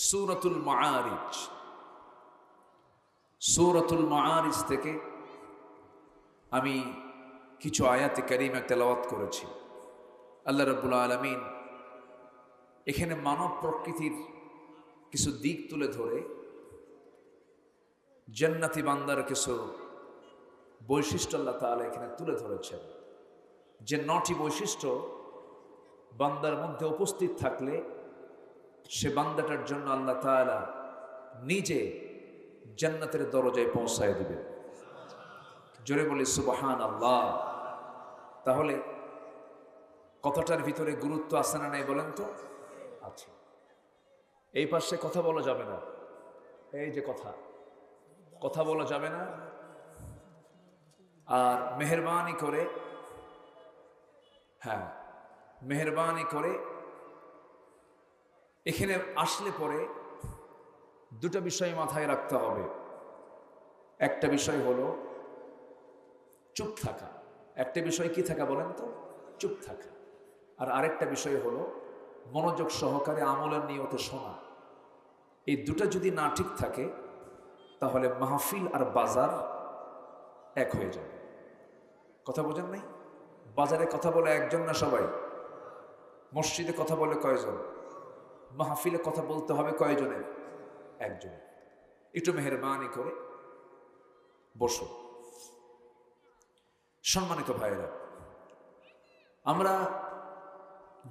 সূরাতুল মাআরিজ। সূরাতুল মাআরিজ থেকে আমি কিছু আয়াতে কারিমা তেলাওয়াত করেছি। আল্লাহ রাব্বুল আলামিন এখানে মানব প্রকৃতির কিছু দিক তুলে ধরে জান্নাতি বান্দার কিছু বৈশিষ্ট্য আল্লাহ তাআলা এখানে তুলে ধরেছেন, যে 9টি বৈশিষ্ট্য বান্দার মধ্যে উপস্থিত থাকলে সে বান্দাটার জন্য আল্লাহ তাআলা নিজে জান্নাতের দরজায় পৌঁছায় দিবেন। জোরে বলি সুবহানাল্লাহ। তাহলে কথাটার ভিতরে গুরুত্ব আছে না নাই বলেন তো? আছে। এই পাশে কথা বলা যাবে না, এই যে কথা বলা যাবে না। আর মেহেরবানি করে এখানে আসলে পরে দুটো বিষয় মাথায় রাখতে হবে। একটা বিষয় হলো চুপ থাকা। একটা বিষয় কি থাকা বলেন তো? চুপ থাকা। আর আরেকটা বিষয় হলো মনোযোগ সহকারে আমলের নিয়তে শোনা। এই দুটো যদি না ঠিক থাকে তাহলে মাহফিল আর বাজার এক হয়ে যাবে। কথা বোঝেন নাই? বাজারে কথা বলে একজন না সবাই? মসজিদে কথা বলে কয়জন? মাহফিলে কথা বলতে হবে কয়জনের? একজন। একটু মেহেরবানি করে বসো। সম্মানিত ভাইয়েরা, আমরা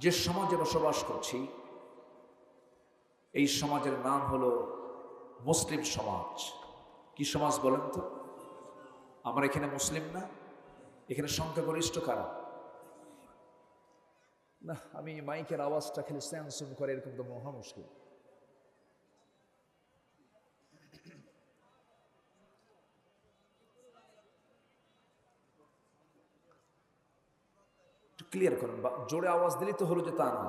যে সমাজে বসবাস করছি এই সমাজের নাম হলো মুসলিম সমাজ। কি সমাজ বলেন তো? আমরা এখানে মুসলিম না? এখানে সংখ্যাগরিষ্ঠ কারা? না, আমি মাইকের আওয়াজটা খেলে স্যানসুন করে এরকম তো মহা মুশকিল। ক্লিয়ার করেন, জোরে আওয়াজ দিলেই তো হলো যে তা না,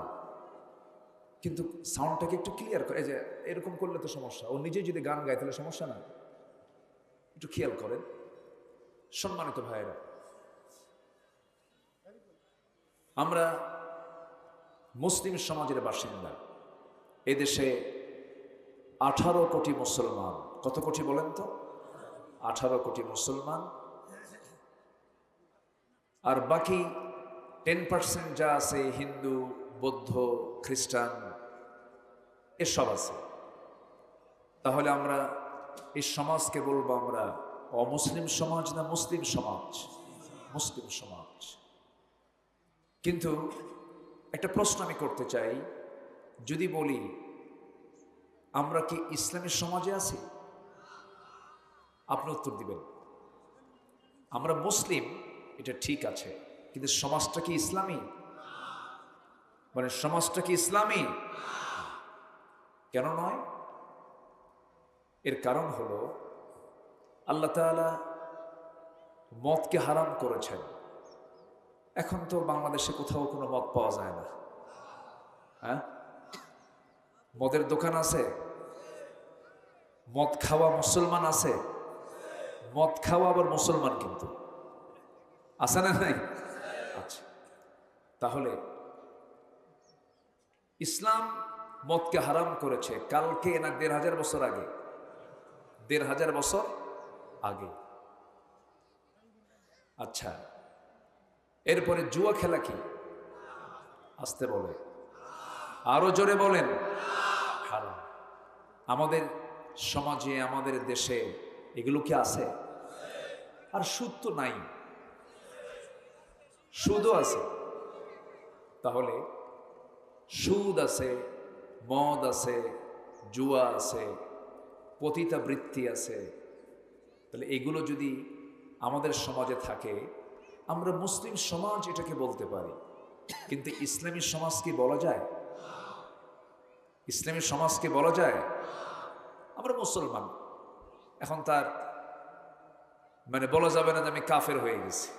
কিন্তু সাউন্ডটাকে একটু ক্লিয়ার করে। যে এরকম করলে তো সমস্যা। ও নিজে যদি গান গায় তাহলে সমস্যা না? একটু খেয়াল করেন। সম্মানিত ভাইয়েরা, আমরা মুসলিম সমাজের বাসিন্দা। এদেশে 18 কোটি মুসলমান। কত কোটি বলেন তো? 18 কোটি মুসলমান। আর বাকি 10% যা আছে হিন্দু, বৌদ্ধ, খ্রিস্টান এসব আছে। তাহলে আমরা এই সমাজকে বলবো আমরা অমুসলিম সমাজ না মুসলিম সমাজ? মুসলিম সমাজ। কিন্তু একটা প্রশ্ন আমি করতে চাই, যদি বলি আমরা কি ইসলামী সমাজে আছি? আপনি উত্তর দিবেন আমরা মুসলিম, এটা ঠিক আছে, কিন্তু সমাজটা কি ইসলামী? মানে সমাজটা কি ইসলামী? কেন নয়? এর কারণ হলো আল্লাহ তাআলা মদকে হারাম করেছেন। এখন তো বাংলাদেশে কোথাও কোনো মদ পাওয়া যায় না। হ্যাঁ, মদের দোকান আছে? মদ খাওয়া মুসলমান আছে? মদ খাওয়া আবার মুসলমান কিন্তু আছে না নাই? আচ্ছা, তাহলে ইসলাম মদকে হারাম করেছে কালকে না 1500 বছর আগে? 1500 বছর আগে। আচ্ছা, এরপরে জুয়া খেলা কি? আসতে বলে, আরো জোরে বলেন। হারাম। আমাদের সমাজে, আমাদের দেশে এগুলো কি আছে? আর সুদ তো নাই, সুদও আছে। তাহলে সুদ আছে, মদ আছে, জুয়া আছে, পতিতাবৃত্তি আছে। তাহলে এগুলো যদি আমাদের সমাজে থাকে, আমরা মুসলিম সমাজ এটাকে বলতে পারি। কিন্তু ইসলামী সমাজ কি বলা যায়? ইসলামী সমাজকে বলা যায়? আমরা মুসলমান। এখন তার মানে বলা যাবে না যে আমি কাফের হয়ে গেছি।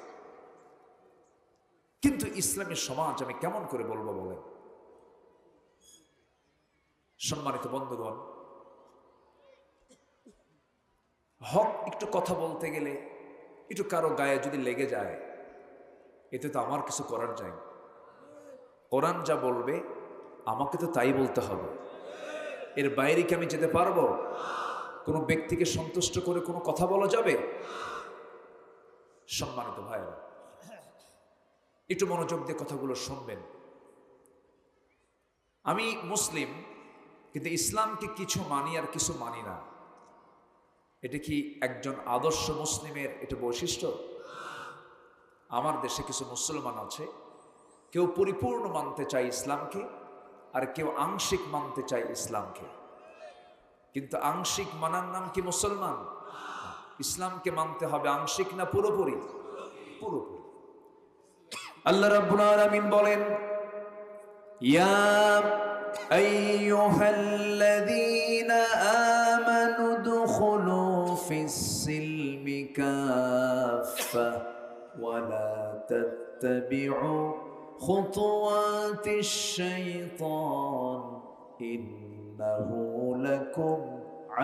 কিন্তু ইসলামী সমাজ আমি কেমন করে বলবো বলেন? সম্মানিত বন্ধুগণ, হক একটু কথা বলতে গেলে একটু কারো গায়ে যদি লেগে যায়, এতে তো আমার কিছু করার যায়। কোরআন যা বলবে আমাকে তো তাই বলতে হবে। এর বাইরে কি আমি যেতে পারবো? কোনো ব্যক্তিকে সন্তুষ্ট করে কোনো কথা বলা যাবে? সম্মানিত ভাইরা, একটু মনোযোগ দিয়ে কথাগুলো শুনবেন। আমি মুসলিম, কিন্তু ইসলামকে কিছু মানি আর কিছু মানি না। এটা কি একজন আদর্শ মুসলিমের এটা বৈশিষ্ট্য? আমার দেশে কিছু মুসলমান আছে, কেউ পরিপূর্ণ মানতে চায় ইসলামকে, আর কেউ আংশিক মানতে চায় ইসলামকে। কিন্তু আংশিক মানার নাম কি মুসলমান? ইসলামকে মানতে হবে আংশিক না পুরোপুরি? পুরোপুরি। আল্লাহ রাব্বুল আলামিন বলেন, ইয়া আইয়ুহাল্লাযীনা আমানু দুখুলু ফিস-সিলমি কাফা ওয়া লা তাত্তাবি'ু খুতুওয়াতিশ শাইতান ইন্নাহু লাকুম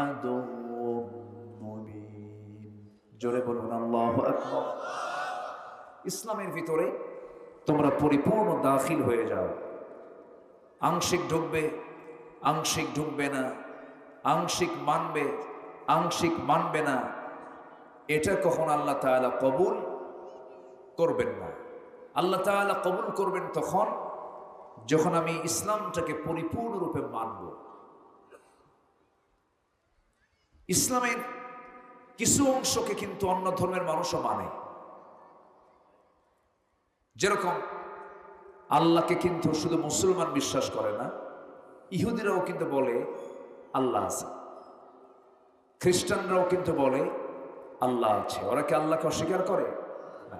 আদুউম মুবিন। জোরে বলুন আল্লাহু আকবার। ইসলামের ভিতরে তোমরা পরিপূর্ণ দাখিল হয়ে যাও। আংশিক ঢুকবে, আংশিক ঢুকবে না, আংশিক মানবে, আংশিক মানবে না, এটা কখন আল্লাহ তাআলা কবুল করবেন না। আল্লাহ তাআলা কবুল করবেন তখন যখন আমি ইসলামটাকে পরিপূর্ণরূপে মানব। ইসলামের কিছু অংশকে কিন্তু অন্য ধর্মের মানুষও মানে। যেরকম আল্লাহকে কিন্তু শুধু মুসলমান বিশ্বাস করে না, ইহুদিরাও কিন্তু বলে আল্লাহ আছে, খ্রিস্টানরাও কিন্তু বলে আল্লাহ আছে। ওরা কি আল্লাহকে অস্বীকার করে না?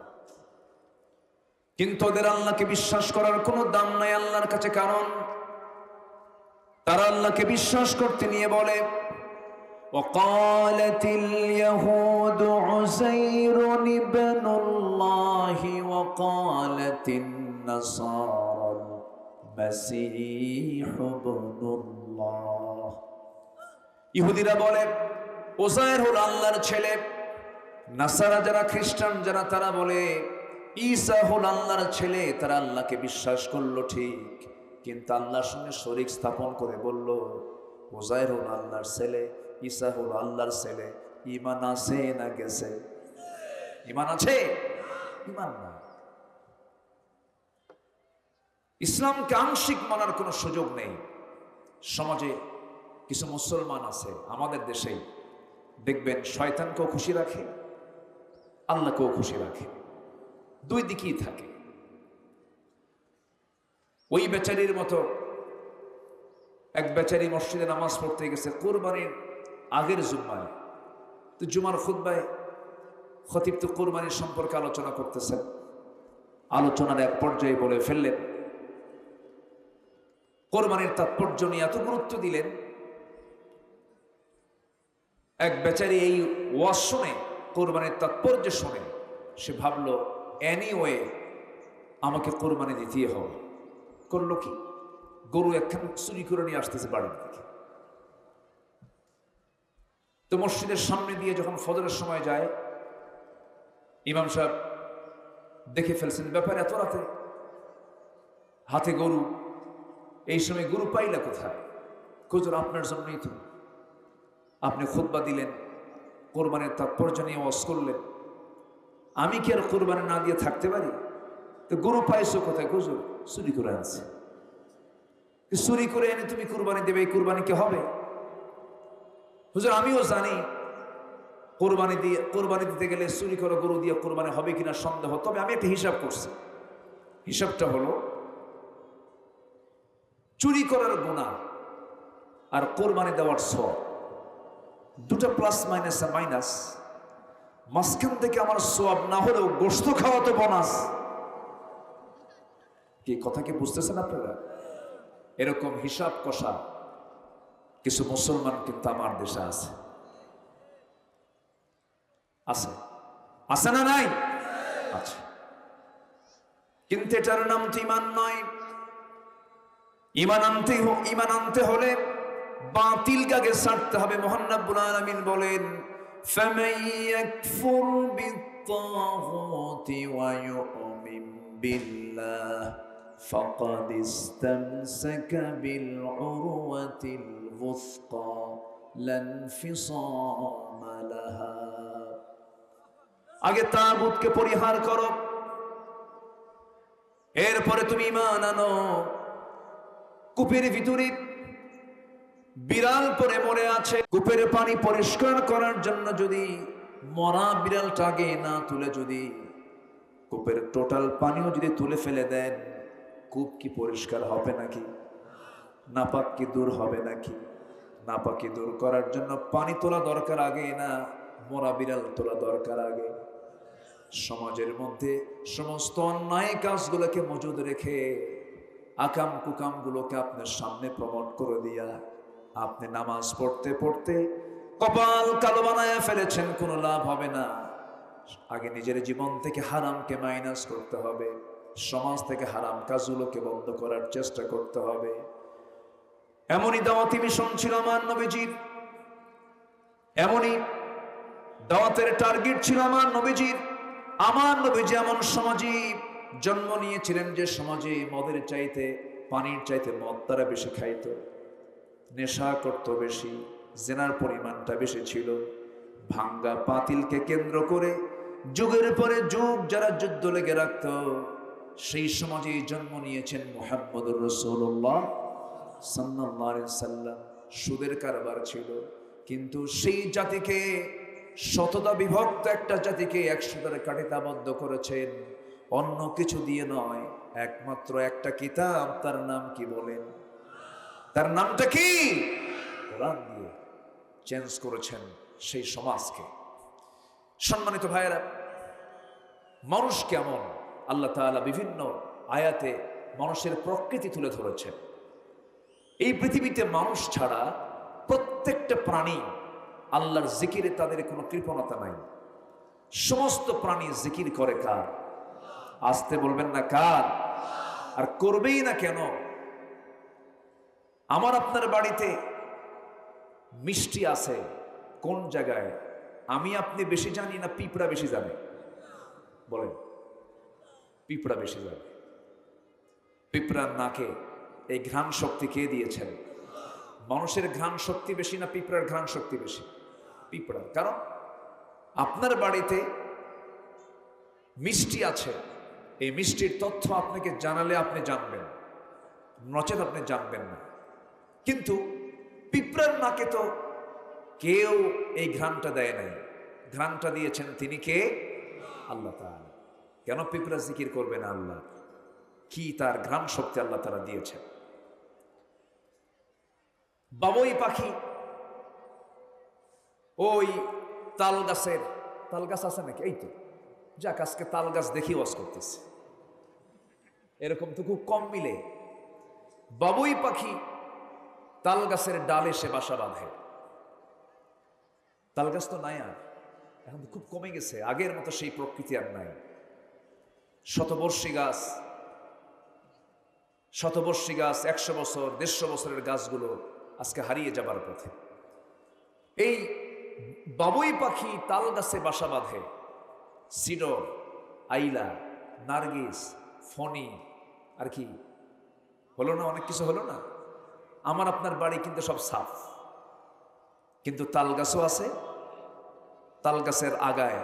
কিন্তু ওদের আল্লাহকে বিশ্বাস করার কোনো দাম নাই আল্লাহর কাছে, কারণ তারা আল্লাহকে বিশ্বাস করতে নিয়ে বলে وقالت اليهود عزير ابن الله وقالت النصارى المسيح ابن الله। ইহুদিরা বলে উজাইর হলো আল্লাহর ছেলে, নাসারা যারা খ্রিস্টান যারা তারা বলে ঈসা হলো আল্লাহর ছেলে। তারা আল্লাহকে বিশ্বাস করলো ঠিক, কিন্তু আল্লাহর সঙ্গে শরীক স্থাপন করে বলল উজাইর হলো আল্লাহর ছেলে, ঈসা হলো আল্লাহর ছেলে। ঈমান আছে না গেছে? ঈমান আছে? ঈমান না। ইসলামকে আংশিক মানার কোনো সুযোগ নেই। সমাজে কিছু মুসলমান আছে আমাদের দেশেই, দেখবেন শয়তানকেও খুশি রাখে, আল্লাহকেও খুশি রাখে, দুই দিকেই থাকে। ওই বেচারির মতো এক বেচারি মসজিদে নামাজ পড়তে গেছে কোরবানির আগের জুম্মায়। তো জুমার খুতবায় খতিব তো কোরবানির সম্পর্কে আলোচনা করতেছেন। আলোচনার এক পর্যায়ে বলে ফেললেন, কোরবানির তাৎপর্য নিয়ে এত গুরুত্ব দিলেন, এক বেচারি এই ওয়াজ শুনে, কোরবানির তাৎপর্য শুনে সে ভাবলো এনিওয়ে আমাকে কোরবানি দিতেই হবে। করলো কি, গরু একখান চুরি করে নিয়ে আসতেছে বাড়ির দিকে। তো মসজিদের সামনে দিয়ে যখন ফজরের সময় যায়, ইমাম সাহেব দেখে ফেলছেন ব্যাপার এত রাতে, হাতে গরু, এই সময় গরু পাইলা কোথায়? হুজুর আপনার জন্যই তো, আপনি খুতবা দিলেন, কোরবানির তাৎপর্য নিয়ে ওয়াজ করলেন, আমি কি আর কোরবানি না দিয়ে থাকতে পারি? তো গরু পাইছো কোথায়? হুজুর চুরি করে আনছে। চুরি করে এনে তুমি কোরবানি দেবে, এই কোরবানি কি হবে? হুজুর আমিও জানি কোরবানি দিতে গেলে চুরি করে গরু দিয়ে কোরবানি হবে কিনা সন্দেহ, তবে আমি একটা হিসাব করছি। হিসাবটা হলো চুরি করার গুনাহ আর কোরবানি দেওয়ার সওয়াব, দুটো প্লাস মাইনাস আর মাইনাস, মাঝখান থেকে আমার সওয়াব না হলেও গোশত খাওয়া তো বোনাস। কি কথা কি বুঝতেছেন আপনারা? এরকম হিসাব কষা কিছু মুসলমান কিন্তু আমার দেশে আছে। আছে আছে না নাই? আছে। কিন্তু এটার নাম তো ঈমান নয়। ঈমান আনতে হলে বাতিলকে আগে ছাড়তে হবে। মহান রব্বুল আলামিন বলেন, ফামান ইয়াকফুর বিত-তাগুতি ওয়া ইউমিন বিল্লাহ ফাকাদ ইসতামসাকা বিল উরওয়াতিল الوثقى لا انفصام لها। আগে তাগুতকে পরিহার করো, এরপরে তুমি ঈমান আনো। কূপের ভিতরে বিড়াল পড়ে মরে আছে, কূপের পানি পরিষ্কার করার জন্য যদি মরা বিড়ালটাকে না তুলে যদি কূপের টোটাল পানিও যদি তুলে ফেলে দেন, কূপ কি পরিষ্কার হবে নাকি? নাপাক কি দূর হবে নাকি? নাপাকি দূর করার জন্য পানি তোলা দরকার আগে, না মরা বিড়াল তোলা দরকার আগে? সমাজের মধ্যে সমস্ত অন্যায় কাজগুলোকে মজুদ রেখে আকাম কুকাম গুলোকে আপনার সামনে প্রমোট করে দিয়া আপনি নামাজ পড়তে পড়তে কপাল কালো বানায় ফেলেছেন, কোনো লাভ হবে না। আগে নিজের জীবন থেকে হারামকে মাইনাস করতে হবে, সমাজ থেকে হারাম কাজগুলোকে বন্ধ করার চেষ্টা করতে হবে। এমনই দাওয়াতি মিশন ছিল আমার নবীজির, এমনই দাওয়াতের টার্গেট ছিল আমার নবীজির। আমার নবীজি এমন সমাজে জন্ম নিয়েছিলেন যে সমাজে মদের চাইতে, পানির চাইতে মদ তারা বেশি খাইত, নেশা করত বেশি, জেনার পরিমাণটা বেশি ছিল। ভাঙ্গা পাতিলকে কেন্দ্র করে যুগের পরে যুগ যারা যুদ্ধ লেগে রাখত, সেই সমাজে জন্ম নিয়েছেন মুহাম্মদুর রাসূলুল্লাহ সাল্লাল্লাহু আলাইহি সাল্লাম। সুদের কারবার ছিল, কিন্তু সেই জাতিকে, শততা বিভক্ত একটা জাতিকে 100 কাঠিতাবদ্ধ করেছেন অন্য কিছু দিয়ে নয়, একমাত্র একটা কিতাব। তার নাম কি বলেন? তার নামটা কি? কোরআন দিয়ে চেঞ্জ করেছেন সেই সমাজকে। সম্মানিত ভাইয়েরা, মানুষ কেমন আল্লাহ তাআলা বিভিন্ন আয়াতে মানুষের প্রকৃতি তুলে ধরেছেন। এই পৃথিবীতে মানুষ ছাড়া প্রত্যেকটা প্রাণী আল্লাহর জিকিরে তাদের কোনো কৃপণতা নাই। সমস্ত প্রাণী জিকির করে কার? আসতে বলবেন না কার? আর করবেই না কেন? আমার আপনার বাড়িতে মিষ্টি আছে কোন জায়গায়? আমি আপনি বেশি জানি না পিঁপড়া বেশি জানে? বলেন, পিঁপড়া বেশি জানে। পিঁপড়ার নাকে এই ঘ্রাণ শক্তি কে দিয়েছেন? মানুষের ঘ্রাণ শক্তি বেশি না পিঁপড়ার ঘ্রাণ শক্তি বেশি? পিঁপড়ার। কারণ আপনার বাড়িতে মিষ্টি আছে, এই মিষ্টির তথ্য আপনাকে জানালে আপনি জানবেন, নচেত আপনি জানবেন না। কিন্তু পিঁপড়ার নাকে তো কেউ এই ঘ্রাণটা দেয় নাই, ঘ্রাণটা দিয়েছেন তিনি কে? আল্লাহ তাআলা। কেন পিঁপড়া জিকির করবে না আল্লাহ? কি তার ঘ্রাণ শক্তি আল্লাহ তাআলা দিয়েছেন। বাবুই পাখি ওই তাল গাছের, তাল গাছ আছে নাকি? এই তো যাক, আজকে তাল গাছ দেখি ওয়াজ করতেছে, এরকম তো খুব কম মিলে। বাবুই পাখি তাল গাছের ডালে সে বাসা বাঁধে। তাল গাছ তো নাই আর, এখন তো খুব কমে গেছে, আগের মতো সেই প্রকৃতি আর নাই। শতবর্ষী গাছ, শতবর্ষী গাছ, 100 বছর 150 বছরের গাছগুলো আজকে হারিয়ে যাবার পথে। এই বাবুই পাখি তাল গাছে বাসা বাঁধে। সিডর, আইলা, নার্গিস, ফণি, আর কি হলো না, অনেক কিছু হলো না। আমার আপনার বাড়ি কিন্তু সব সাফ, কিন্তু তাল গাছও আছে, তাল গাছের আগায়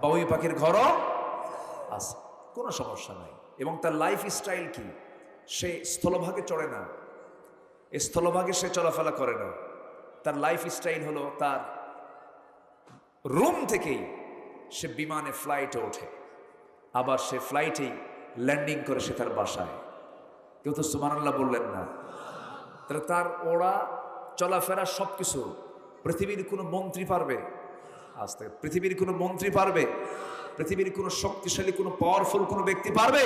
বাবুই পাখির ঘরও আছে, কোনো সমস্যা নাই। এবং তার লাইফ স্টাইল কি? সে স্থলভাগে চড়ে না, স্থলভাগে সে চলাফেরা করে না। তার লাইফ স্টাইল হলো তার রুম থেকেই সে বিমানে ফ্লাইটে ওঠে, আবার সে ফ্লাইটেই ল্যান্ডিং করে সে তার বাসায়। কেউ তো সুবহানাল্লাহ বললেন না? তাহলে তার ওড়া চলাফেরা সবকিছু পৃথিবীর কোনো মন্ত্রী পারবে? আস্তে, পৃথিবীর কোনো মন্ত্রী পারবে? পৃথিবীর কোনো শক্তিশালী, কোনো পাওয়ারফুল কোনো ব্যক্তি পারবে?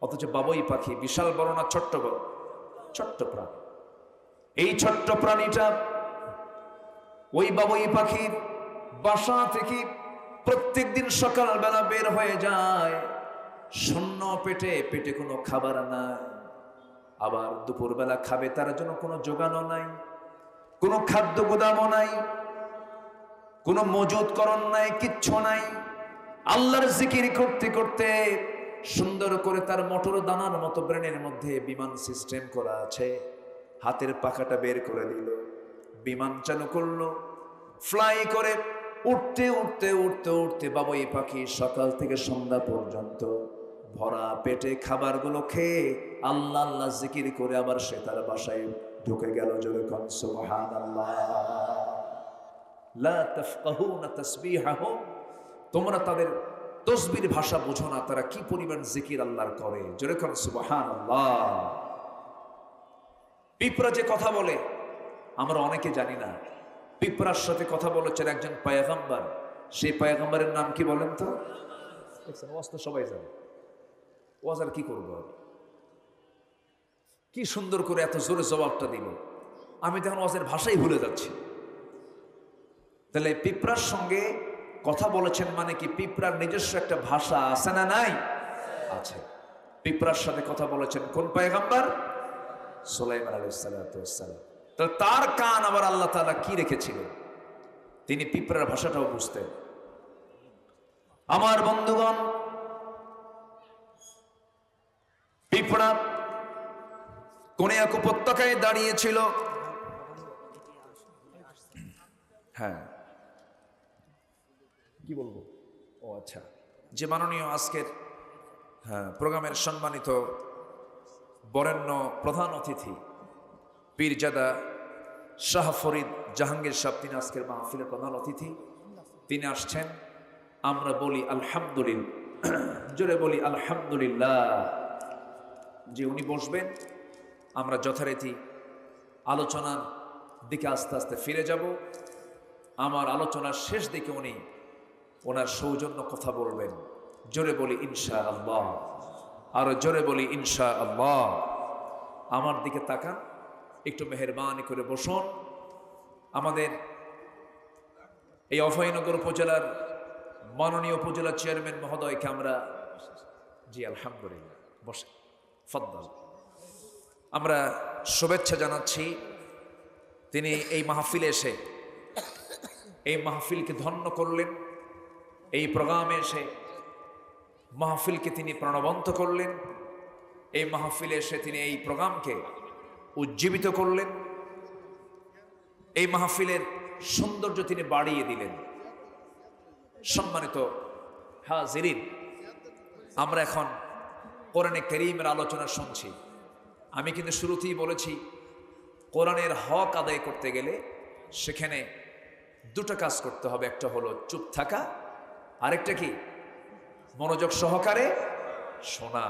অথচ বাবুই পাখি বিশাল বড় না ছোট্ট বড়? ছোট্ট প্রাণী। এই ছোট্ট প্রাণীটা ওই বাবুই পাখির বাসা থেকে প্রত্যেকদিন সকালবেলা বের হয়ে যায়, শূন্য পেটে, পেটে কোনো খাবার নাই। আবার দুপুরবেলা খাবে, তার জন্য কোনো জোগানও নাই, কোনো খাদ্য গোদামও নাই, কোনো মজুদকরণ নাই, কিচ্ছু নাই। আল্লাহর জিকির করতে করতে সুন্দর করে তার মোটর দানার মতো ব্রেনের মধ্যে বিমান সিস্টেম করা আছে। হাতের পাখাটা বের করে দিল, বিমান চালু করলো, ফ্লাই করে উঠতে উঠতে উঠতে উঠতে বাবুই পাখি সকাল থেকে সন্ধ্যা পর্যন্ত ভরা পেটে খাবারগুলো খেয়ে আল্লাহ আল্লাহ জিকির করে আবার সে তার বাসায় ঢুকে গেল। জোরে কোন সুবহানাল্লাহ। লা তাফকাহুনা তাসবিহাহুম, তোমরা তাদের তসবির ভাষা বুঝো না, তারা কি পরিমাণ জিকির আল্লাহর করে। জোরে কোন সুবহানাল্লাহ। পিঁপড়া যে কথা বলে আমরা অনেকে জানি না। পিঁপড়ার সাথে কথা বলেছেন একজন পয়গম্বর, সেই পয়গম্বরের নাম কি বলেন তো? ওয়াজ তো সবাই জানে, ওয়াজ আর কি করবো? কি সুন্দর করে এত জোরে জবাবটা দিল, আমি তখন ওয়াজের ভাষাই ভুলে যাচ্ছি। তাহলে পিঁপড়ার সঙ্গে কথা বলেছেন মানে কি পিঁপড়ার নিজস্ব একটা ভাষা আছে না নাই? আছে। পিঁপড়ার সাথে কথা বলেছেন কোন পয়গম্বর? সুলাইমান আলাইহিস সালাতু ওয়াস সালাম। তাহলে তার কান আবার আল্লাহ তাআলা কি রেখেছিলেন? তিনি পিঁপড়ার ভাষাটাও বুঝতেন। আমার বন্ধুগণ, পিঁপড়া কোন এক উপত্যকায় দাঁড়িয়েছিল। হ্যাঁ, কি বলবো? ও আচ্ছা, যে মাননীয় আজকের প্রোগ্রামের সম্মানিত বরেণ্য প্রধান অতিথি পীরজাদা শাহ ফরিদ জাহাঙ্গীর সাহেব, তিনি আজকের মাহফিলের প্রধান অতিথি। তিনি আসছেন, আমরা বলি আলহামদুলিল্লাহ, জোরে বলি আলহামদুলিল্লাহ। যে উনি বসবেন, আমরা যথারীতি আলোচনার দিকে আস্তে আস্তে ফিরে যাব। আমার আলোচনার শেষ দিকে উনি ওনার সৌজন্য কথা বলবেন। জোরে বলি ইনশাআল্লাহ, আরো জোরে বলি ইনশাআল্লাহ। আমার দিকে তাকান, একটু মেহেরবানি করে বসুন। আমাদের এই অভয়নগর উপজেলার মাননীয় উপজেলা চেয়ারম্যান মহোদয়কে আমরা, জি আলহামদুলিল্লাহ, বসে ফদ্দল, আমরা শুভেচ্ছা জানাচ্ছি। তিনি এই মাহফিলে এসে এই মাহফিলকে ধন্য করলেন, এই প্রোগ্রামে এসে মাহফিলকে তিনি প্রাণবন্ত করলেন, এই মাহফিলে এসে তিনি এই প্রোগ্রামকে উজ্জীবিত করলেন, এই মাহফিলের সৌন্দর্য তিনি বাড়িয়ে দিলেন। সম্মানিত হাজিরিন, আমরা এখন কোরআনে কারীমের আলোচনা শুনছি। আমি কিন্তু শুরুতেই বলেছি, কোরআনের হক আদায় করতে গেলে সেখানে দুটো কাজ করতে হবে। একটা হলো চুপ থাকা, আরেকটা কি মনোযোগ সহকারে শোনা।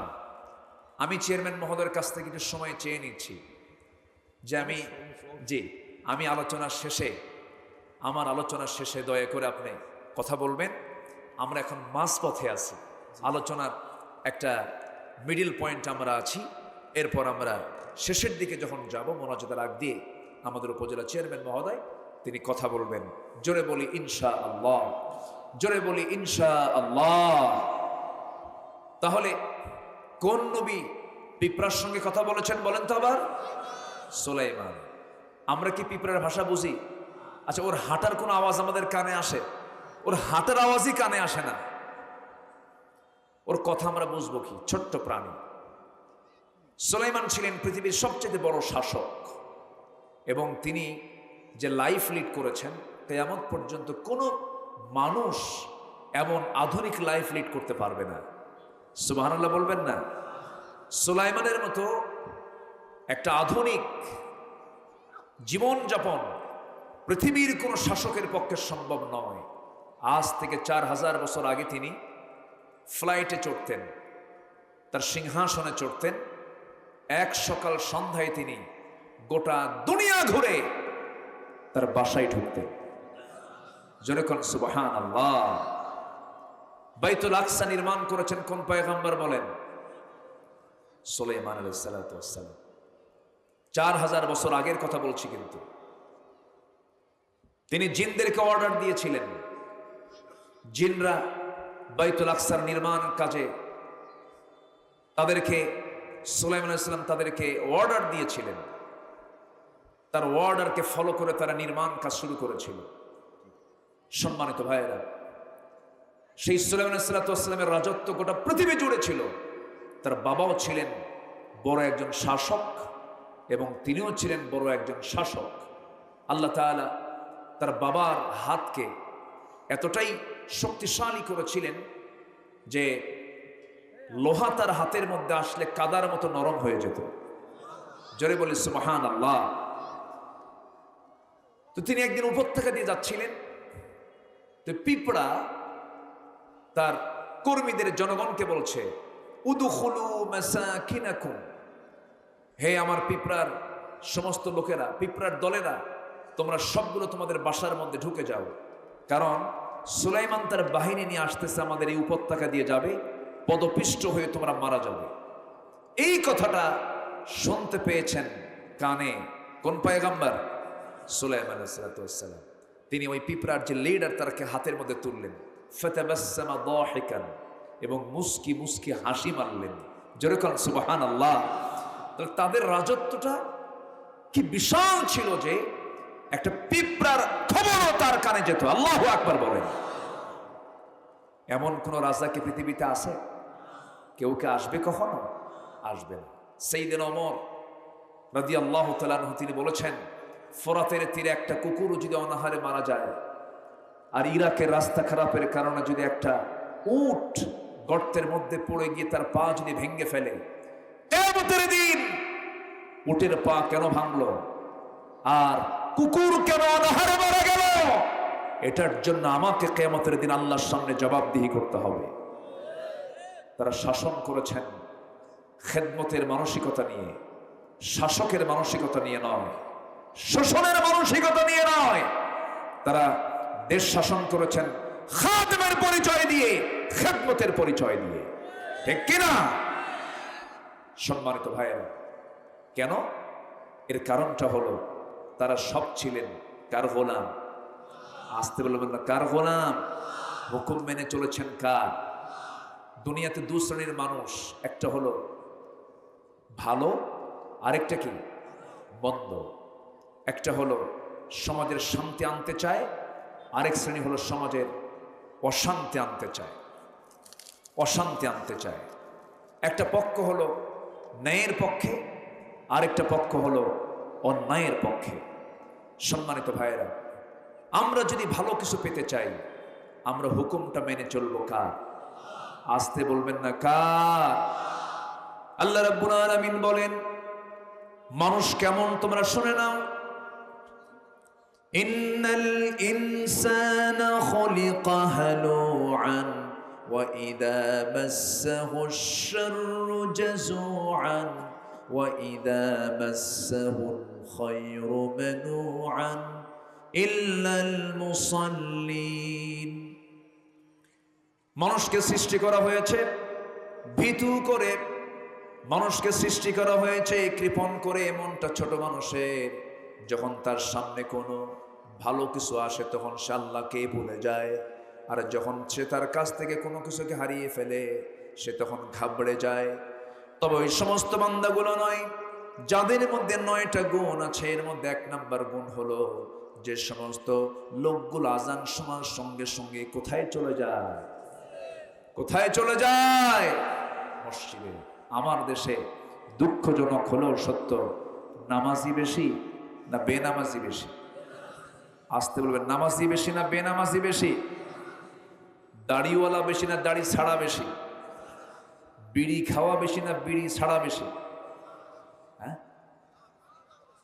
আমি চেয়ারম্যান মহোদয়ের কাছ থেকে কিছু সময় চেয়ে নিচ্ছি যে আমি আলোচনার শেষে, আমার আলোচনার শেষে দয়া করে আপনি কথা বলবেন। আমরা এখন মাঝপথে আছি, আলোচনার একটা মিডিল পয়েন্ট আমরা আছি। এরপর আমরা শেষের দিকে যখন যাব, মোনাজাতের আগ দিয়ে আমাদের উপজেলা চেয়ারম্যান মহোদয় তিনি কথা বলবেন। জোরে বলি ইনশাআল্লাহ, জোরে বলি ইনশাআল্লাহ। তাহলে কোন নবী পিঁপড়ার সঙ্গে কথা বলেছেন বলেন তো আবার? সুলাইমান। আমরা কি পিঁপড়ার ভাষা বুঝি? আচ্ছা, ওর হাঁটার কোনো আওয়াজ আমাদের কানে আসে? ওর হাঁটার আওয়াজই কানে আসে না, ওর কথা আমরা বুঝবো কি? ছোট্ট প্রাণী। সুলাইমান ছিলেন পৃথিবীর সবচেয়ে বড় শাসক, এবং তিনি যে লাইফ লিড করেছেন, কিয়ামত পর্যন্ত কোনো মানুষ এমন আধুনিক লাইফ লিড করতে পারবে না। সুবহানাল্লাহ বলবেন না? সুলাইমানের মতো একটা আধুনিক জীবনযাপন পৃথিবীর কোনো শাসকের পক্ষে সম্ভব নয়। আজ থেকে 4000 বছর আগে তিনি ফ্লাইটে চড়তেন, তার সিংহাসনে চড়তেন, এক সকাল সন্ধ্যায় তিনি গোটা দুনিয়া ঘুরে তার বাসায় ঢুকতেন। জোরে কোন সুবহানাল্লাহ। বাইতুল আকসা নির্মাণ করেছেন কোন পয়গম্বর বলেন? সুলাইমান আলাইহিস সালাতু ওয়াস সালাম। 4000 বছর আগের কথা বলছি, কিন্তু তিনি জিনদেরকে অর্ডার দিয়েছিলেন। জিনরা বাইতুল আকসার নির্মাণ কাজে তাদেরকে, সুলাইমান আলাইহিস সালাম তাদেরকে অর্ডার দিয়েছিলেন। তার অর্ডারকে ফলো করে তারা নির্মাণ কাজ শুরু করেছিল। সম্মানিত ভাইয়েরা, সেই সুলাইমান আলাইহিস সালাতু ওয়াস সালামের রাজত্ব গোটা পৃথিবী জুড়ে ছিল। তার বাবাও ছিলেন বড় একজন শাসক, এবং তিনিও ছিলেন বড় একজন শাসক। আল্লাহ তাআলা তার বাবার হাতকে এতটাই শক্তিশালী করেছিলেন যে লোহা তার হাতের মধ্যে আসলে কাদার মতো নরম হয়ে যেত। জোরে বলি সুবহানাল্লাহ। তো তিনি একদিন উপত্যকা দিয়ে যাচ্ছিলেন, তো পিঁপড়া তার কর্মীদের জনগণকে বলছে, উদখুলু মাসাকিনাকুম, হে আমার পিঁপড়ার সমস্ত লোকেরা, পিঁপড়ার দলেরা, তোমরা সবগুলো তোমাদের বাসার মধ্যে ঢুকে যাও, কারণ সুলাইমান তার বাহিনী নিয়ে আসতেছে, আমাদের এই উপত্যকা দিয়ে যাবে, পদপিষ্ট হয়ে তোমরা মারা যাবে। এই কথাটা শুনতে পেয়েছেন কানে কোন পয়গম্বর? সুলাইমান আলাইহিস সালাম। তিনি ওই পিঁপড়ার যে লিডার তারকে হাতের মধ্যে তুললেন, ফাতাবাসসামা দাহিকান, এবং মুস্কি মুস্কি হাসি মারলেন। যেরকম সুবহানাল্লাহ। তাদের রাজত্বটা কি বিশাল ছিল যে একটা পিঁপড়ার খবরও তার কানে যেত। আল্লাহু আকবার বলেন। এমন কোন রাজা কি পৃথিবীতে আছে? কেউ কে আসবে? কখনো আসবে না। সাইয়েদনা ওমর রাদিয়াল্লাহু তাআলা আনহু তিনি বলেছেন, ফোরাতের তীরে একটা কুকুরও যদি অনাহারে মারা যায়, আর ইরাকের রাস্তা খারাপের কারণে যদি একটা উট গর্তের মধ্যে পড়ে গিয়ে তার পা যদি ভেঙে ফেলে, কিয়ামতের দিন উটের পা কেন ভাঙলো আর কুকুর কেন অনাহারে মারা গেল, এটার জন্য আমাকে কিয়ামতের দিন আল্লাহর সামনে জবাবদিহি করতে হবে। তারা শাসন করেছেন খেদমতের মানসিকতা নিয়ে, শাসকের মানসিকতা নিয়ে নয়, শোষণের মানসিকতা নিয়ে নয়। তারা দেশ শাসন করেছেন খাদেমের পরিচয় দিয়ে, খেদমতের পরিচয় দিয়ে। ঠিক কিনা সম্মানিত ভাইয়েরা? কেন? এর কারণটা হলো তারা সব ছিলেন কার গোলাম? আসতে বলবেন না, কার গোলাম? হুকুম মেনে চলেছেন কার? দুনিয়াতে দু শ্রেণীর মানুষ, একটা হলো ভালো, আরেকটা কি মন্দ। একটা হলো সমাজের শান্তি আনতে চায়, আরেক শ্রেণী হলো সমাজের অশান্তি আনতে চায়, অশান্তি আনতে চায়। একটা পক্ষ হলো ন্যায়ের পক্ষে, আরেকটা পক্ষ হলো অন্যায়ের পক্ষে। সম্মানিত ভাইয়েরা, আমরা যদি ভালো কিছু পেতে চাই, আমরা হুকুমটা মেনে চলবো কার? আসতে বলবেন না, কার? আল্লাহ রাব্বুল আলামিন বলেন, মানুষ কেমন তোমরা শুনে নাও। ইন্নাল ইনসানা খুলিকা হালুআন ওয়া ইযা মাসসাহুশ শাররু জাযুআন ওয়া ইযা মাসসাহুল খায়রু মানুআন ইল্লাল মুসাল্লিন। মানুষকে সৃষ্টি করা হয়েছে ভীতু করে, মানুষকে সৃষ্টি করা হয়েছে কৃপণ করে। মনটা ছোট মানুষের, যখন তার সামনে কোনো ভালো কিছু আসে তখন সে আল্লাহকে ভুলে যায়, আর যখন সে তার কাছ থেকে কোনো কিছুকে হারিয়ে ফেলে সে তখন ঘাবড়ে যায়। তবে ওই সমস্ত বান্দাগুলো নয় যাদের মধ্যে 9টা গুণ আছে। এর মধ্যে 1 নাম্বার গুণ হলো যে সমস্ত লোকগুলো আজান শোনার সঙ্গে সঙ্গে কোথায় চলে যায়? কোথায় চলে যায়? মসজিদে। আমার দেশে দুঃখজনক হলেও সত্য, নামাজি বেশি না বেনামাজি বেশি? আসতে বলবেন, নামাজি বেশি না বেনামাজি বেশি? দাড়িওয়ালা বেশি না দাড়ি ছাড়া বেশি? বিড়ি খাওয়া বেশি না বিড়ি ছাড়া বেশি? হ্যাঁ,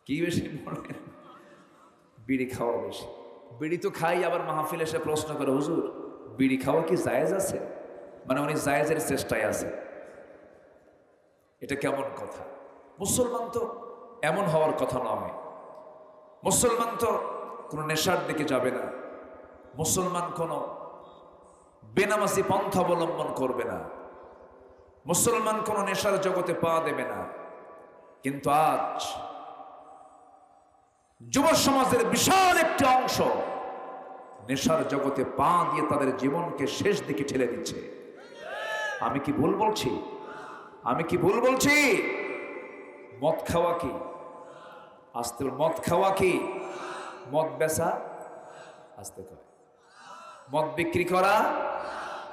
কি বেশি বলেন? বিড়ি খাওয়া বেশি। বিড়ি তো খাই, আবার মাহফিল এসে প্রশ্ন করে, হুজুর বিড়ি খাওয়া কি জায়েজ আছে? মানে উনি জায়েজের চেষ্টায় আছে। এটা কেমন কথা? মুসলমান তো এমন হওয়ার কথা নয়। মুসলমান তো কোনো নেশার দিকে যাবে না, মুসলমান কোনো বেনামাজি পন্থা অবলম্বন করবে না, মুসলমান কোনো নেশার জগতে পা দেবে না। কিন্তু আজ যুব সমাজের বিশাল একটি অংশ নেশার জগতে পা দিয়ে তাদের জীবনকে শেষ দিকে ঠেলে দিচ্ছে। আমি কি ভুল বলছি? আমি কি ভুল বলছি? মদ খাওয়া কি? আসতে মদ খাওয়া কি? মদ বেচা, আসতে করে মদ বিক্রি করা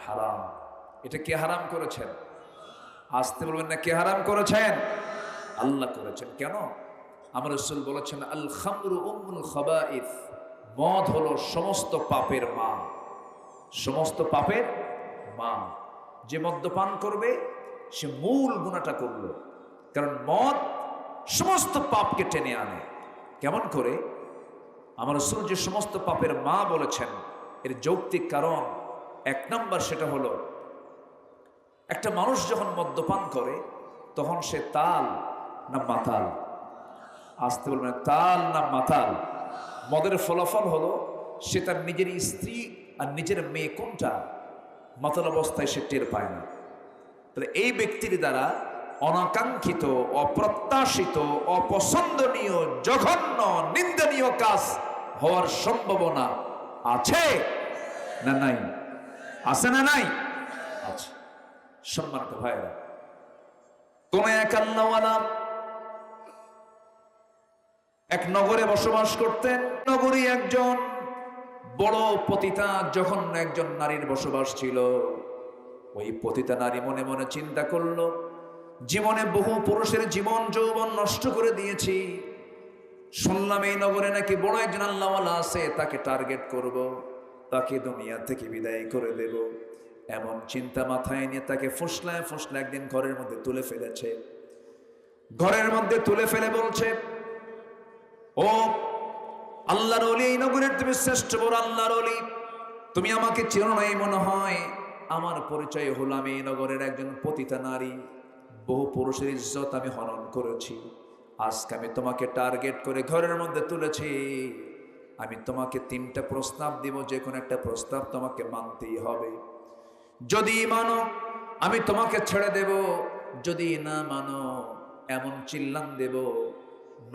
হারাম। এটা কে হারাম করেছেন? আসতে বলবেন না, কে হারাম করেছেন? আল্লাহ করেছেন। কেন? আমার রাসূল বলেছেন আল খামরু উম্মুল খাবাইথ, মদ হলো সমস্ত পাপের মা। সমস্ত পাপের মা। যে মদ্যপান করবে সে মূল গুনাহটা করলো, কারণ মদ সমস্ত পাপকে টেনে আনে। কেমন করে? আমার রাসূল যে সমস্ত পাপের মা বলেছেন এর যৌক্তিক কারণ এক নাম্বার, সেটা হলো একটা মানুষ যখন মদ্যপান করে তখন সে তাল না মাতাল? আসতে বলবেন, তাল না মাতাল? মদের ফলাফল হলো সে তার নিজের স্ত্রী আর নিজের মেয়ে কোনটা মাতাল অবস্থায় সে টের পায় না। তাহলে এই ব্যক্তির দ্বারা অনাকাঙ্ক্ষিত, অপ্রত্যাশিত, অপছন্দনীয়, জঘন্য, নিন্দনীয় কাজ হওয়ার সম্ভাবনা আছে না নাই? আছে না নাই? আছে। সম্মানিত ভাইরা, কোন এক আল্লাহওয়ালা এক নগরে বসবাস করতেন। নগরী একজন বড় পতিতা জঘন্য একজন নারীর বসবাস ছিল। ওই পতিতা নারী মনে মনে চিন্তা করলো, জীবনে বহু পুরুষের জীবন যৌবন নষ্ট করে দিয়েছি, শুনলাম এই নগরে নাকি বড় একজন আল্লাহওয়ালা আছে, তাকে টার্গেট করব, তাকে দুনিয়া থেকে বিদায় করে দেব। এমন চিন্তা মাথায় নিয়ে তাকে ফুসলায় ফুসলায় একদিন ঘরের মধ্যে তুলে ফেলেছে। ঘরের মধ্যে তুলে ফেলে বলছে, ও আল্লাহর ওলি, এই নগরের তুমি শ্রেষ্ঠ বড় আল্লাহর ওলি, তুমি আমাকে চেনো নাই মনে হয়। আমার পরিচয় হলো আমি এই নগরের একজন পতিতা নারী, বহু পুরুষের ইজ্জত আমি হনন করেছি। আজকে আমি তোমাকে টার্গেট করে ঘরের মধ্যে তুলেছি। আমি তোমাকে 3টা প্রস্তাব দিব, যে কোনো একটা প্রস্তাব তোমাকে মানতেই হবে। যদি মানো আমি তোমাকে ছেড়ে দেব, যদি না মানো এমন চিল্লান দেব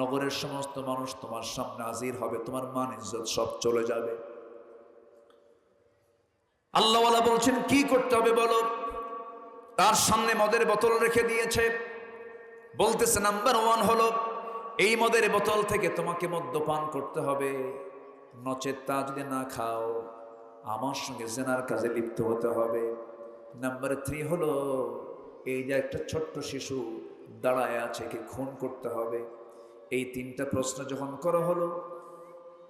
নগরের সমস্ত মানুষ তোমার সামনে হাজির হবে, তোমার মান ইজ্জত সব চলে যাবে। আল্লাহওয়ালা বলছেন কি করতে হবে বলো। তার সামনে মদের বোতল রেখে দিয়েছে। বলতেছে নাম্বার 1 হলো এই মদের বোতল থেকে তোমাকে মদ্যপান করতে হবে, নচেত তা যদি না খাও আমার সঙ্গে জেনার কাজে লিপ্ত হতে হবে। নাম্বার 3 হলো এই যে একটা ছোট্ট শিশু দাঁড়ায় আছে, কি খুন করতে হবে। এই 3টা প্রশ্ন যখন করা হলো,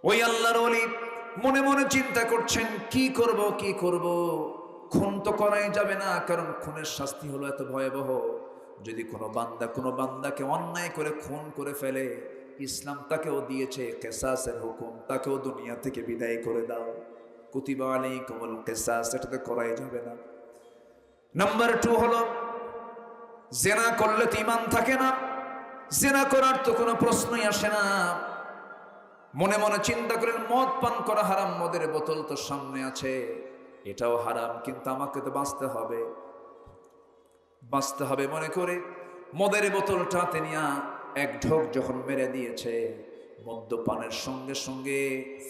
ওই আল্লাহর ওলি মনে মনে চিন্তা করছেন কি করব কি করব। খুন তো করাই যাবে না, কারণ খুনের শাস্তি হলো এত ভয়াবহ। যদি কোনো বান্দাকে অন্যায় করে খুন করে ফেলে, ইসলাম তাকেও দিয়েছে কিসাসের হুকুম, তাকেও দুনিয়া থেকে বিদায় করে দাও। কুতিবা আলাইকুমুল কিসাস, এটা তো করাই যাবে না। নাম্বার 2 হলো জেনা করলে তো ঈমান থাকে না, জেনা করার তো কোনো প্রশ্নই আসে না। মনে মনে চিন্তা করেন মদ পান করা হারাম, মদের বোতল তো সামনে আছে, এটাও হারাম, কিন্তু আমাকে তো বাঁচতে হবে। মনে করে মদের বোতলটা নিয়ে এক ঢোক যখন মেরে দিয়েছে, মদ্যপানের সঙ্গে সঙ্গে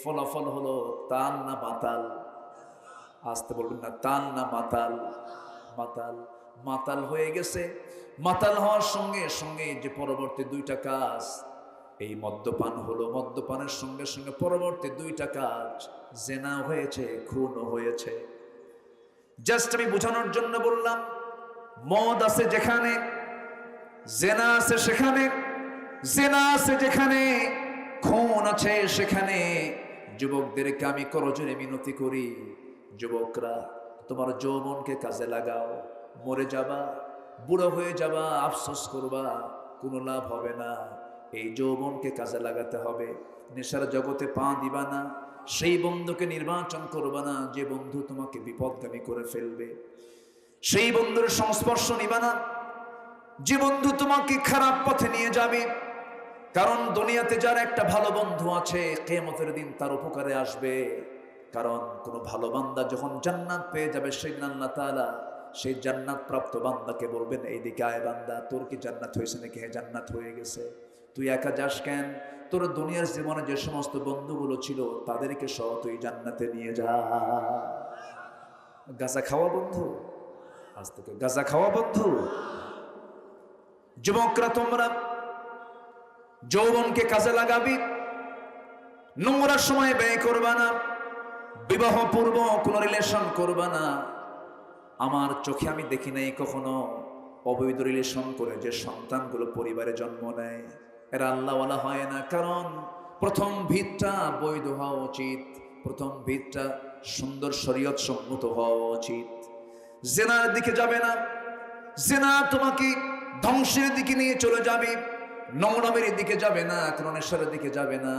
ফলাফল হলো তাল না মাতাল? আসতে বলবেন না, তাল না মাতাল? মাতাল। মাতাল হয়ে গেছে। মাতাল হওয়ার সঙ্গে সঙ্গে যে পরবর্তী 2টা কাজ, এই মদ্যপান হলো, মদ্যপানের সঙ্গে সঙ্গে পরবর্তী 2টা কাজ, জেনা হয়েছে, খুনও হয়েছে। জাস্ট আমি বোঝানোর জন্য বললাম, মদ আছে যেখানে জেনা আছে সেখানে, জেনা আছে যেখানে খুন আছে সেখানে। যুবকদেরকে আমি করজোরে মিনতি করি, যুবকরা তোমার যৌবনকে কাজে লাগাও। মরে যাবা, বুড়ো হয়ে যাবা, আফসোস করবা, কোনো লাভ হবে না। এই যৌবনকে কাজে লাগাতে হবে। নেশার জগতে পা দিবা না, সেই বন্ধুকে নির্বাচন করবা না যে বন্ধু তোমাকে বিপদগামী করে ফেলবে। সেই বন্ধুর সংস্পর্শ নিবা না যে বন্ধু তোমাকে খারাপ পথে নিয়ে যাবে। কারণ দুনিয়াতে যার একটা ভালো বন্ধু আছে, কিয়ামতের দিন তার উপকারে আসবে। কারণ কোন ভালো বান্দা যখন জান্নাত পেয়ে যাবে, সেদিন আল্লাহ তাআলা সেই জান্নাত প্রাপ্ত বান্দাকে বলবেন, এইদিকে আয় বান্দা, তোর কি জান্নাত হয়েছে নাকি? হ্যাঁ, জান্নাত হয়ে গেছে। তুই একা যাস কেন? তোর দুনিয়ার জীবনে যে সমস্ত বন্ধুগুলো ছিল তাদেরকে সহ তুই জান্নাতে নিয়ে যা। গাঁজা খাওয়া বন্ধু, আজ থেকে গাঁজা খাওয়া বন্ধু। যুবকরা তোমরা যৌবনকে কাজে লাগাবি, নোংরা সময় ব্যয় করবা না, বিবাহ পূর্ব কোন রিলেশন করবা না। আমার চোখে আমি দেখি নাই কখনো অবৈধ রিলেশন করে যে সন্তানগুলো পরিবারে জন্ম নেয়। এরা আল্লাহওয়ালা হয় না, কারণ প্রথম ভিতটা বৈধ হওয়া উচিত, প্রথম ভিতটা সুন্দর শরীয়ত সম্মত হওয়া উচিত। জেনার দিকে যাবে না, জেনা তোমাকে ধ্বংসের দিকে নিয়ে চলে যাবে। নোংরামের দিকে যাবে না, কোনো নেশার দিকে যাবে না,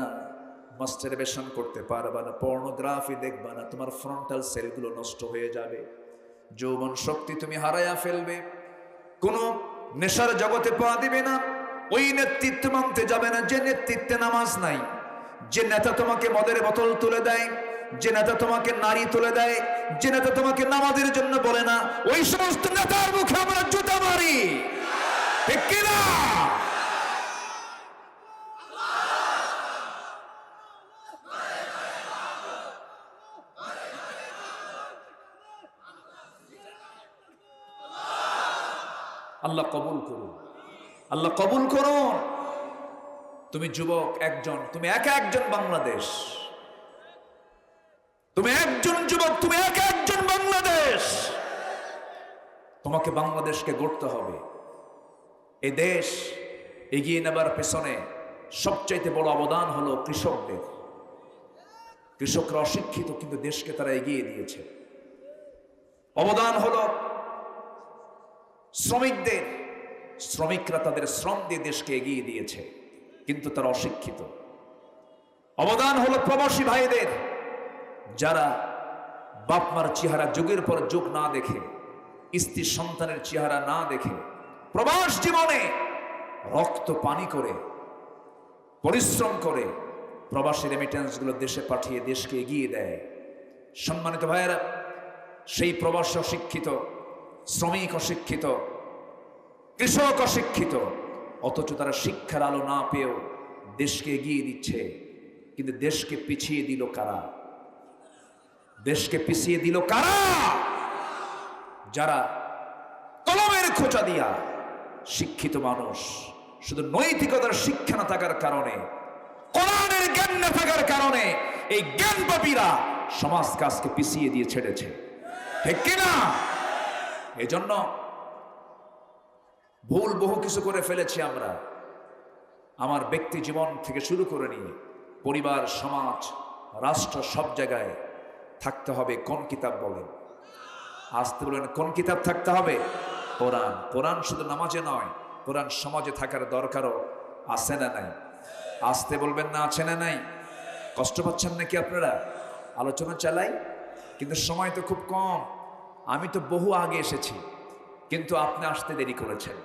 মাস্টারবেশন করতে পারবা না, পর্নোগ্রাফি দেখবা না, তোমার ফ্রন্টাল সেলগুলো নষ্ট হয়ে যাবে, যৌবন শক্তি তুমি হারায়া ফেলবে, কোনো নেশার জগতে পা দিবে না, ওই নেতৃত্ব মানতে যাবে না যে নেতৃত্বে নামাজ নাই, যে নেতা তোমাকে মদের বোতল তুলে দেয়, যে নেতা তোমাকে নারী তুলে দেয়, যে নেতা তোমাকে নামাজের জন্য বলে না, ওই সমস্ত নেতার মুখে আমরা জুতা মারি, ঠিক কিনা? আল্লাহ কবুল করুন, আল্লাহ কবুল করুন। তুমি যুবক একজন, তুমি একা একজন বাংলাদেশ, তুমি একজন যুবক, তুমি একা একজন বাংলাদেশ। তোমাকে বাংলাদেশকে গড়তে হবে। এই দেশ এগিয়ে নেবার পেছনে সবচাইতে বড় অবদান হলো কৃষকদের। কৃষকরা অশিক্ষিত, কিন্তু দেশকে তারা এগিয়ে দিয়েছে। অবদান হলো শ্রমিকদের, শ্রমিকরা তাদের শ্রম দিয়ে দেশকে এগিয়ে দিয়েছে, কিন্তু তারা অশিক্ষিত। অবদান হলো প্রবাসী ভাইদের, যারা বাপমার চেহারা যুগের পর যুগ না দেখে, স্ত্রী সন্তানের চেহারা না দেখে, প্রবাস জীবনে রক্ত পানি করে পরিশ্রম করে প্রবাসী রেমিটেন্স গুলো দেশে পাঠিয়ে দেশকে এগিয়ে দেয়। সম্মানিত ভাইয়েরা, সেই প্রবাসী অশিক্ষিত, শ্রমিক অশিক্ষিত, কৃষক অশিক্ষিত, অথচ তারা শিক্ষার আলো না পেয়েও দেশকে এগিয়ে দিচ্ছে। কিন্তু দেশকে পিছিয়ে দিল কারা? দেশকে পিছিয়ে দিল কারা? যারা কলমের খোঁচা দিয়া শিক্ষিত মানুষ, শুধু নৈতিকতার শিক্ষা না থাকার কারণে, কোরআনের জ্ঞান না থাকার কারণে এই জ্ঞানপাপীরা সমাজ কাজকে পিছিয়ে দিয়ে ছেড়েছে, ঠিক কিনা? এই জন্য ভুল বহু কিছু করে ফেলেছি আমরা। আমার ব্যক্তি জীবন থেকে শুরু করে নিয়ে পরিবার, সমাজ, রাষ্ট্র, সব জায়গায় থাকতে হবে কোন কিতাব? বলেন, আসতে বলেন, কোন কিতাব থাকতে হবে? কোরআন। কোরআন শুধু নামাজে নয়, কোরআন সমাজে থাকার দরকারও আছে না নাই? আসতে বলবেন না, আছে না নাই? কষ্ট পাচ্ছেন নাকি আপনারা? আলোচনা চালাই, কিন্তু সময় তো খুব কম। আমি তো বহু আগে এসেছি, কিন্তু আপনি আসতে দেরি করেছেন,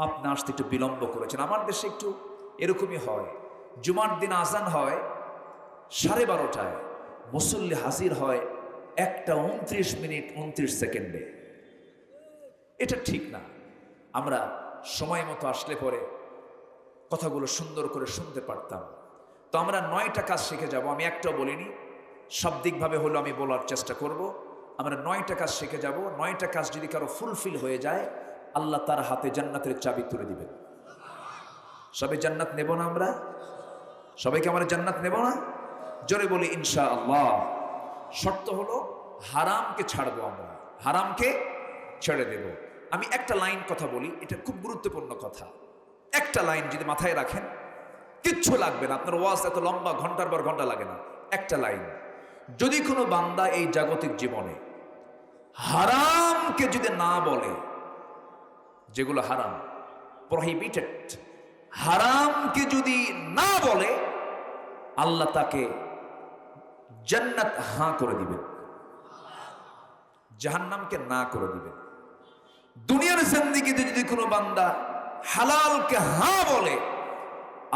আপনি আসতে একটু বিলম্ব করেছেন। আমার দেশে একটু এরকমই হয়, জুমার দিন আজান হয় 12:30টায়, মুসল্লি হাজির হয় 1:29:29। এটা ঠিক না। আমরা সময় মতো আসলে পরে কথাগুলো সুন্দর করে শুনতে পারতাম। তো আমরা 9টা কাজ শিখে যাব। আমি একটাও বলিনি, শাব্দিকভাবে হলো আমি বলার চেষ্টা করব। আমরা 9টা কাজ শিখে যাব। 9টা কাজ যদি কারো ফুলফিল হয়ে যায়, আল্লাহ তার হাতে জান্নাতের চাবি তুলে দিবেন। সবাই জান্নাত নেব না? আমরা সবাইকে আমরা জান্নাত নেব না? জোরে বলি ইনশাআল্লাহ। শর্ত হলো হারামকে ছাড়বো, আমরা হারামকে ছেড়ে দেব। আমি একটা লাইন কথা বলি, এটা খুব গুরুত্বপূর্ণ কথা। একটা লাইন যদি মাথায় রাখেন, কিচ্ছু লাগবে না, আপনার ওয়াজ এত লম্বা ঘন্টার পর ঘন্টা লাগে না। একটা লাইন, যদি কোনো বান্দা এই জাগতিক জীবনে হারামকে যদি না বলে, যেগুলো হারাম, প্রহিবিটেড, হারামকে যদি না বলে, আল্লাহ তাকে জান্নাত হাঁ করে দিবেন, জাহান্নামকে না করে দিবেন। দুনিয়ার জিন্দেগিতে যদি কোনো বান্দা হালালকে হাঁ বলে,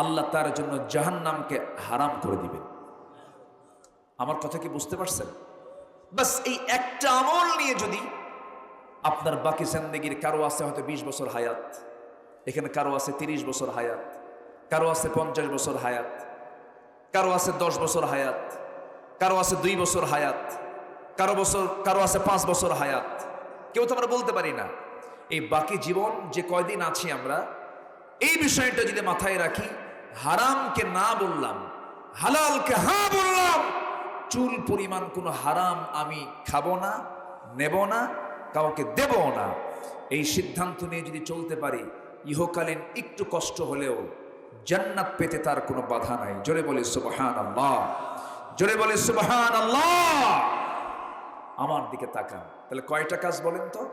আল্লাহ তার জন্য জাহান্নামকে হারাম করে দিবেন। আমার কথা কি বুঝতে পারছেন? বাস এই একটা আমল নিয়ে যদি আপনার বাকি জিন্দেগির, কারো আছে হয়তো 20 বছর হায়াত, এখানে কারো আছে 30 বছর হায়াত, কারো আছে 50 বছর হায়াত, কারো আছে 10 বছর হায়াত, কারো আছে 2 বছর হায়াত, কারো আছে 5 বছর হায়াত, কেউ তো আমরা বলতে পারি না। এই বাকি জীবন যে কয়দিন আছি আমরা, এই বিষয়টা যদি মাথায় রাখি, হারামকে না বললাম, হালালকে হ্যাঁ বললাম, চুল পরিমাণ কোনো হারাম আমি খাবো না, নেব না, কাউকে দেব না, এই সিদ্ধান্ত নিয়ে যদি চলতে পারি, ইহকালীন একটু কষ্ট হলেও জান্নাত পেতে তার কোনো বাধা নাই। জোরে বলি সুবহানাল্লাহ, জোরে বলি সুবহানাল্লাহ। আমার দিকে তাকান। তাহলে কয়টা কাজ বলেন তো,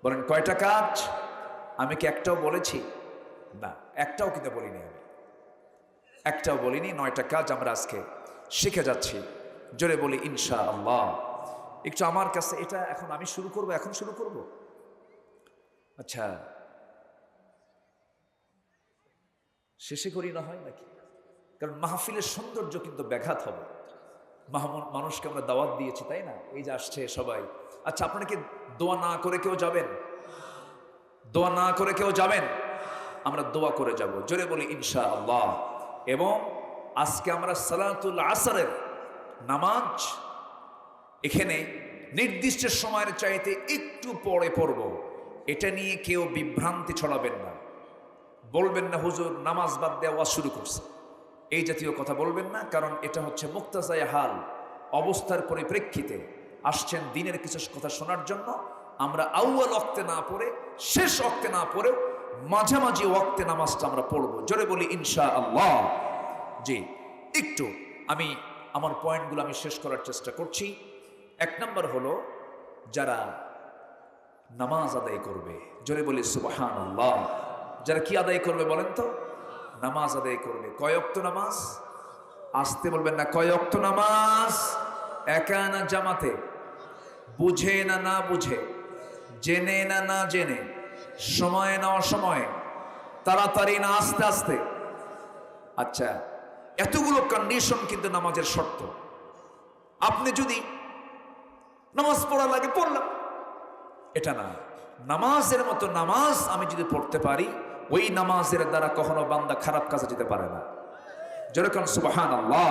বলেন কয়টা কাজ? আমি কি একটাও বলেছি? না, একটাও কিন্তু বলিনি, আমি একটাও বলিনি। 9টা কাজ আমরা আজকে শিখে যাচ্ছি। জোরে বলি ইনশাআল্লাহ। একটু আমার কাছে এটা এখন আমি শুরু করব, এখন শুরু করব। আচ্ছা, শেষে করি না হয় নাকি? কারণ মাহফিলের সৌন্দর্য কিন্তু ব্যাঘাত হবে। মানুষকে আমরা দাওয়াত দিয়েছি, তাই না? এই যে আসছে সবাই। আচ্ছা, আপনারা কি দোয়া না করে কেউ যাবেন? দোয়া না করে কেউ যাবেন? আমরা দোয়া করে যাব। জোরে বলি ইনশাআল্লাহ। এবং আজকে আমরা সালাতুল আসরের নামাজ এখানে নির্দিষ্ট সময়ের চাইতে একটু পরে পড়ব। এটা নিয়ে কেউ বিভ্রান্তি ছড়াবেন না, বলবেন না হুজুর নামাজ বাদ দেওয়া শুরু করছে, এই জাতীয় কথা বলবেন না। কারণ এটা হচ্ছে মুক্তাজায়ে হাল, অবস্থার পরিপ্রেক্ষিতে আসছেন দিনের কিছু কথা শোনার জন্য। আমরা আউয়াল ওয়াক্তে না পড়ে, শেষ ওয়াক্তে না পড়েও মাঝামাঝি ওয়াক্তে নামাজটা আমরা পড়ব। জোরে বলি ইনশাআল্লাহ। জি, একটু আমি আমার পয়েন্টগুলো আমি শেষ করার চেষ্টা করছি। 1 নম্বর হলো যারা নামাজ আদায় করবে, জোরে বলি সুবহানাল্লাহ। যারা কি আদায় করবে বলেন তো? নামাজ আদায় করবে। কয় ওয়াক্ত নামাজ? আসতে বলবেন না। কয় ওয়াক্ত নামাজ? একা না জামাতে? বুঝে না না বুঝে? জেনে না না জেনে? সময়ে না অসময়ে? তাড়াতাড়ি না আস্তে আস্তে? আচ্ছা, এতগুলো কন্ডিশন কিন্তু নামাজের শর্ত। আপনি যদি নামাজ পড়া লাগে পড়লাম, এটা না। নামাজের মতো নামাজ আমি যদি পড়তে পারি, ওই নামাজের দ্বারা কখনো বান্দা খারাপ কাজে যেতে পারে না। যেরকম সুবহানাল্লাহ।